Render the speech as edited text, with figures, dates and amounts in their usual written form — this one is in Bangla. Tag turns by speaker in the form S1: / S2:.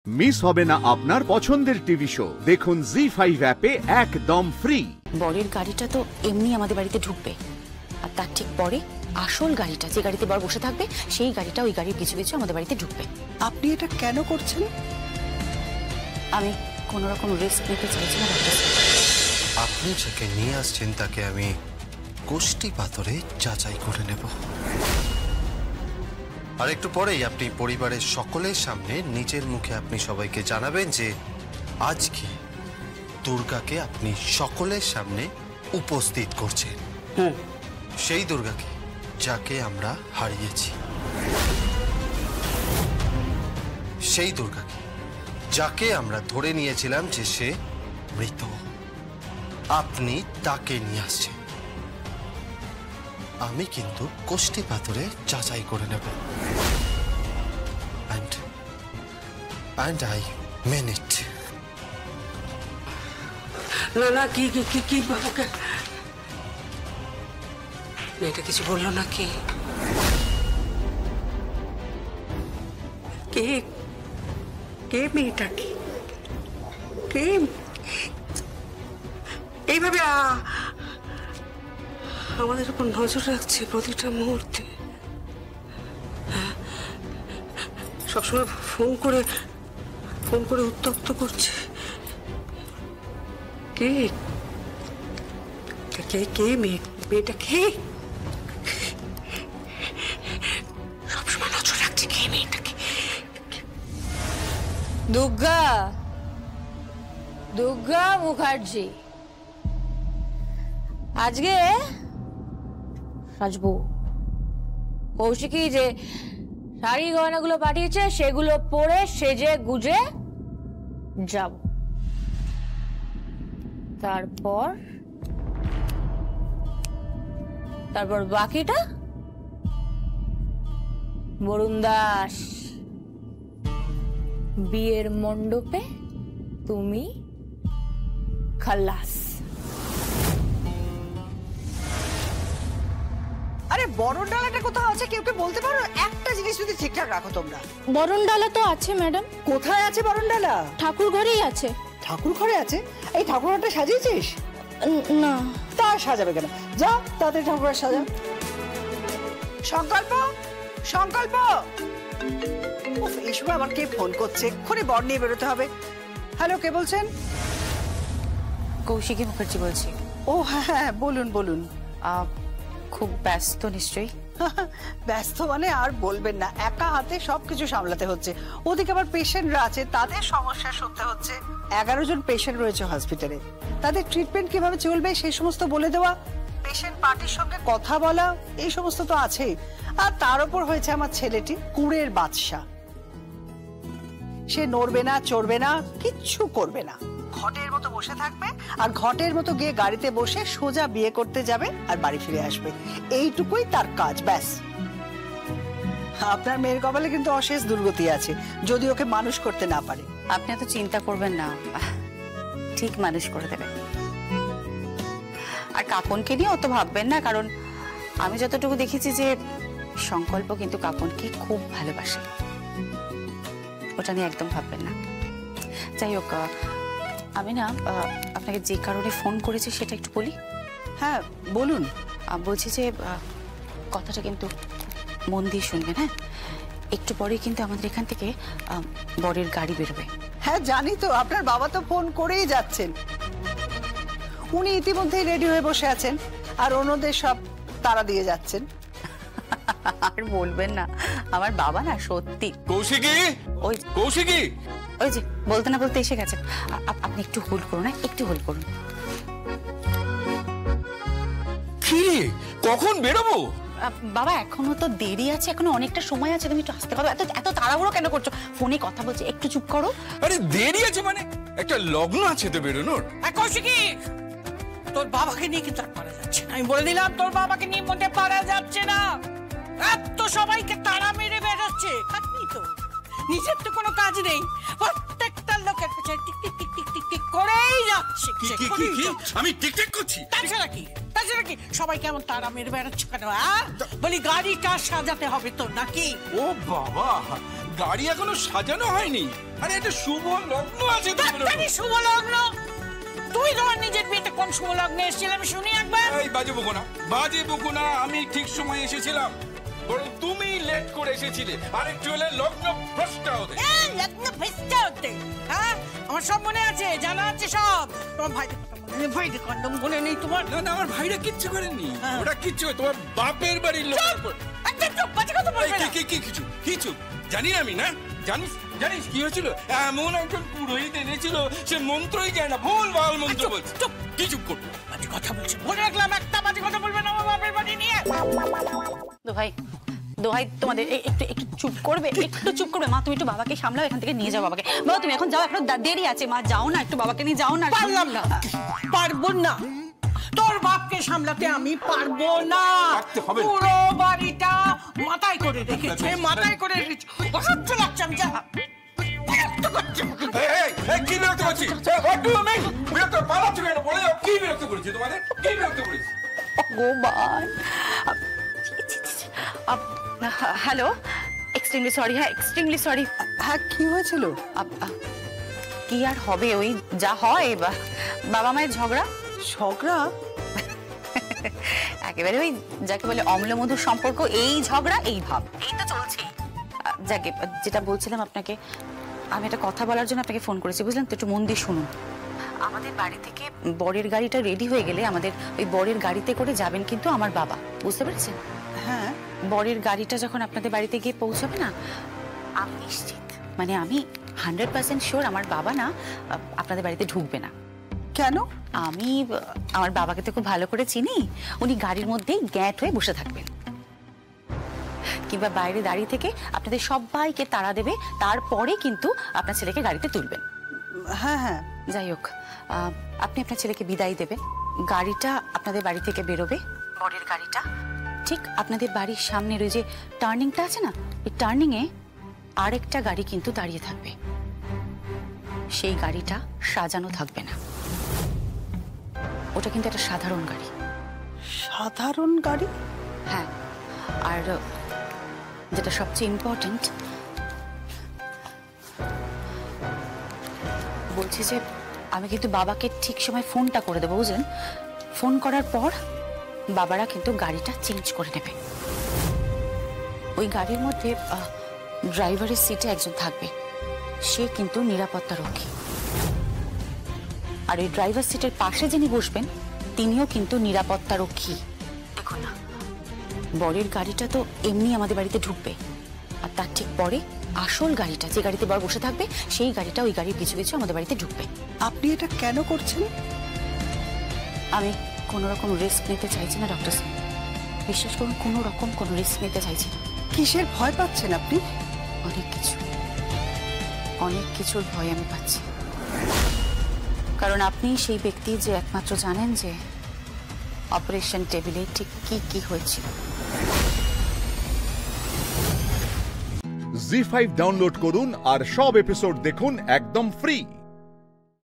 S1: মিস হবে না আপনার পছন্দের টিভি শো। দেখুন জি5 অ্যাপে একদম ফ্রি।
S2: বরের গাড়িটা তো এমনি আমাদের বাড়িতে ঢুকবে, আর তার ঠিক পরে আসল গাড়িটা, যে গাড়িতে বর বসে থাকবে, সেই গাড়িটা ওই গাড়ির পিছু পিছু আমাদের বাড়িতে ঢুকবে।
S3: আপনি এটা কেন করছেন?
S2: আমি কোনো রকম রিস্ক নিতে চাইছি না ডাক্তার।
S4: আপনি যাকে নিয়ে আসছেন তাকে আমি কোষ্ঠী পাথরে যাচাই করে নেব, আর একটু পরেই আপনি পরিবারের সকলের সামনে নিজের মুখে আপনি সবাইকে জানাবেন যে আজকে দুর্গাকে আপনি সকলের সামনে উপস্থিত করছেন। সেই দুর্গাকে যাকে আমরা হারিয়েছি, সেই দুর্গাকে যাকে আমরা ধরে নিয়েছিলাম যে সে মৃত, আপনি তাকে নিয়ে আসছেন। আমি কিন্তু কোষ্ঠী পাথরে যাচাই করে নেব, and I mean it.
S3: না না, কি কি কি কি বাবুকে মেয়েটা কিছু বললো না? কি কে কে মেয়েটা? কি কে এইভাবে আমাদের উপর নজর রাখছে প্রতিটা মুহূর্তে? সবসময় ফোন করে উত্তপ্ত করছে। কে কে কে মেয়েটা কে? সবসময় নজর রাখছে কে মেয়েটাকে?
S5: দুর্গা মুখার্জি আজকে সাজবো। কৌশিকী যে শাড়ি গয়নাগুলো পাঠিয়েছে সেগুলো পরে সেজে গুজে যাব। তারপর বাকিটা বরুণ দাস, বিয়ের মণ্ডপে তুমি খালাস।
S3: আরে বরণ ডালাটা কোথাও আছে? কেউ কে বলতে পারো? একটা জিনিস যদি ঠিকঠাক রাখো তোমরা।
S5: বরণ ডালা তো আছে ম্যাডাম।
S3: কোথায় আছে বরণ ডালা?
S5: ঠাকুর ঘরেই আছে।
S3: ঠাকুর ঘরে আছে? এই ঠাকুর ঘরটা সাজিয়েছিস?
S5: না।
S3: তা সাজাবে কেন? যা তাদের ঠাকুর ঘর সাজা। সংকল্প, সংকল্প, এই সময় আমার কে ফোন করছে? এক্ষুনি বর নিয়ে বেরোতে হবে। হ্যালো, কে বলছেন?
S2: কৌশিকী মুখার্জি বলছি।
S3: ও হ্যাঁ, বলুন বলুন।
S2: খুব ব্যস্ত নিশ্চয়ই?
S3: ব্যস্ত মানে আর বলবেন না, একা হাতে সবকিছু সামলাতে হচ্ছে। ওদিকে আবার পেশেন্টরা আছে, তাদের সমস্যা শুনতে হচ্ছে। 11 জন পেশেন্ট রয়েছে হসপিটালে, তাদের ট্রিটমেন্ট কিভাবে চলবে সেই সমস্ত বলে দেওয়া, পেশেন্ট পার্টির সঙ্গে কথা বলা, এই সমস্ত তো আছেই। আর তার উপর হয়েছে আমার ছেলেটি কুড়ের বাদশা। সে নড়বে না, চড়বে না, কিচ্ছু করবে না, ঘটের মতো বসে থাকবে, আর ঘটের মতো গিয়ে গাড়িতে বসে সোজা বিয়ে করতে যাবে আর বাড়ি ফিরে আসবে। এইটুকুই তার কাজ, ব্যাস। আপনার মেয়ের কপালে কিন্তু অশেষ দুর্গতি আছে, যদি ওকে মানুষ করতে না পারে।
S2: আপনি এত চিন্তা করবেন না, ঠিক মানুষ করে দেবে। আর কাপনকে নিয়ে অত ভাববেন না, কারণ আমি যতটুকু দেখেছি যে সংকল্প কিন্তু কাপনকে খুব ভালোবাসে। ওটা নিয়ে একদম ভাববেন না। যাই হোক, আমি না আপনাকে যে কারণে ফোন করেছি সেটা একটু বলি।
S3: হ্যাঁ বলুন।
S2: বলছি যে কথাটা কিন্তু মন দিয়ে শুনবেন। হ্যাঁ, একটু পরেই কিন্তু আমাদের এখান থেকে বরের গাড়ি বেরোবে।
S3: হ্যাঁ জানি তো, আপনার বাবা তো ফোন করেই যাচ্ছেন। উনি ইতিমধ্যেই রেডি হয়ে বসে আছেন, আর অন্যদের সব তারা দিয়ে যাচ্ছেন।
S2: আর বলবেন না, আমার বাবা না সত্যি।
S6: কৌশিকী,
S2: ওই
S6: কৌশিকী,
S2: ওই যে বলতে না বলতে এসে গেছেন। আপনি একটু হোল্ড করুন, একটু হোল্ড করুন।
S6: কি কখন বেরোবো?
S2: বাবা এখনো তো দেরি আছে, এখনো অনেকটা সময় আছে, তুমি একটু আসতে পারো? এত তাড়াহুড়ো কেন করছো? ফোনে কথা বলছি, একটু চুপ করো।
S6: আরে দেরি আছে মানে একটা লগ্ন আছে তো বেরোনোর।
S7: কৌশিকী, তোর বাবাকে নিয়ে কিন্তু আর পারা যাচ্ছে না। আমি বলে দিলাম, তোর বাবাকে নিয়ে মোটে পারা যাচ্ছে না। এত সবাইকে তাড়া মেরে বেরোচ্ছে, আপনি তো নিজের তো কোনো কাজ নেই, প্রত্যেকটা লোকের পেছনে tick tick tick tick tick tick করেই যাচ্ছে।
S6: আমি টিকটিক করছি?
S7: তাছাড়া কি সবাই কেমন তাড়া মেরে বেড়াচ্ছে কেন? বলি গাড়িটা সাজাতে হবে তো নাকি?
S6: ও বাবা, গাড়ি এখনো সাজানো হয়নি। আরে এটা শুভ লগ্ন আছে তো বেরোনো।
S7: জানি শুভ লগ্ন? তুই তোমার নিজের বিয়েতে কোন শুভ লগ্নে এসেছিলাম শুনি একবার।
S6: এই বাজে বকো না, বাজে বকো না। আমি ঠিক সময় এসেছিলাম, বরং তুমি লেট করে এসেছিলে। আরেকটু হলে লগ্ন ভ্রষ্ট হতে।
S7: লগ্ন ভেস্টা হতে, হ্যাঁ আমার সব মনে আছে, জানা আছে সব। তোমার ভাই কন্ডম মনে নেই তোমার?
S6: না না, আমার ভাইরা কিচ্ছু করেননি। ওটা কিচ্ছু, তোমার বাপের বাড়ির লোক।
S7: বাজে কথা বলবে না।
S6: কিছু জানি না আমি, না জানিস জানিস কি হয়েছিল? এমন একজন পুরোহিত এনেছিল, সে মন্ত্রই যায় না, ভুল ভাল মন্ত্র বলছে। কি চুপ কর,
S7: বাজে কথা বলছে বলে রাখলাম, একটা বাজে কথা বলবে না আমার বাপের বাড়ি নিয়ে।
S2: দোহাই দোহাই তোমাদের একটু একটু চুপ করবে, একটু চুপ করবে। মা তুমি একটু বাবাকে সামলাও, এখান থেকে নিয়ে যাও বাবাকে। বাবা তুমি এখন যাও, এখন দেরি আছে। মা যাও না, একটু বাবাকে নিয়ে যাও না।
S7: পারলাম না, পারবো না। তোর বাপকে সামলাতে আমি পারবো না। পুরো বাড়িটা মাথায় করে রেখেছে, মাথায় করে রেখেছে। অসহ্য লাগছে, আমি যা বিরক্ত করছে।
S6: কি বিরক্ত করছি? বিরক্ত পালাচ্ছ কেন? বলে যাও, কি বিরক্ত করেছি তোমাদের? কি বিরক্ত করেছি?
S2: ভগবান। Hello, extremely sorry. হ্যাঁ এক্সট্রিমলি সরি।
S3: হ্যাঁ কি হয়েছিল?
S2: কি আর হবে, ওই যা হয়। বাবা মায়ের ঝগড়া।
S3: ঝগড়া?
S2: একেবারে ওই যাকে বলে অম্লমধুর সম্পর্ক, এই ঝগড়া, এই ভাব, এই তো চলছে। যাকে যেটা বলছিলাম আপনাকে, আমি একটা কথা বলার জন্য আপনাকে ফোন করেছি, বুঝলেন তো? একটু মন দিয়ে শুনুন। আমাদের বাড়ি থেকে বরের গাড়িটা রেডি হয়ে গেলে আমাদের ওই বরের গাড়িতে করে যাবেন কিন্তু আমার বাবা, বুঝতে পেরেছেন?
S3: হ্যাঁ।
S2: বরের গাড়িটা যখন আপনাদের বাড়িতে গিয়ে পৌঁছাবে না, আমি নিশ্চিত, মানে আমি 100% শিওর আমার বাবা না আপনাদের বাড়িতে ঢুকবে না।
S3: কেন?
S2: আমি আমার বাবাকে তো খুব ভালো করে চিনি। উনি গাড়ির মধ্যেই গ্যাট হয়ে বসে থাকবেন, কিংবা বাইরে দাঁড়িয়ে থেকে আপনাদের সবাইকে তাড়া দেবে, তারপরে কিন্তু আপনার ছেলেকে গাড়িতে তুলবেন।
S3: হ্যাঁ হ্যাঁ।
S2: যাই হোক, আপনি আপনার ছেলেকে বিদায় দেবেন। গাড়িটা আপনাদের বাড়ি থেকে বেরোবে, বরের গাড়িটা ঠিক আপনাদের বাড়ির সামনের ওই যে টার্নিংটা আছে না, ওই টার্নিংয়ে আরেকটা গাড়ি কিন্তু দাঁড়িয়ে থাকবে। সেই গাড়িটা সাজানো থাকবে না, ওটা কিন্তু একটা সাধারণ গাড়ি।
S3: সাধারণ গাড়ি?
S2: হ্যাঁ, আর যেটা সবচেয়ে ইম্পর্টেন্ট বলছি যে আমি কিন্তু বাবাকে ঠিক সময় ফোনটা করে দেবো, বুঝলেন? ফোন করার পর বাবারা কিন্তু গাড়িটা চেঞ্জ করে নেবে। ওই গাড়ির মধ্যে ড্রাইভারের সিটে একজন থাকবে, সে কিন্তু নিরাপত্তা রক্ষী। আর এই ড্রাইভার সিটের পাশে যিনি বসবেন তিনিও কিন্তু নিরাপত্তা রক্ষী। দেখুন না, বরের গাড়িটা তো এমনি আমাদের বাড়িতে ঢুকবে, আর তার ঠিক পরে আসল গাড়িটা, যে গাড়িতে বর বসে থাকবে, সেই গাড়িটা ওই গাড়ির পিছু পিছু আমাদের বাড়িতে ঢুকবে।
S3: আপনি এটা কেন করছেন?
S2: আমি কোনো রকম রিস্ক নিতে চাইছি না ডক্টর স্যার, বিশ্বাস করুন, কোনো রকম কোনো রিস্ক নিতে চাইছি না।
S3: কিসের ভয় পাচ্ছেন আপনি?
S2: অনেক কিছুর ভয় আমি পাচ্ছি, কারণ আপনি সেই ব্যক্তি যে একমাত্র জানেন যে অপারেশন টেবিলে ঠিক কি কি হয়েছিল।
S1: জি5 ডাউনলোড করুন আর সব এপিসোড দেখুন একদম ফ্রি।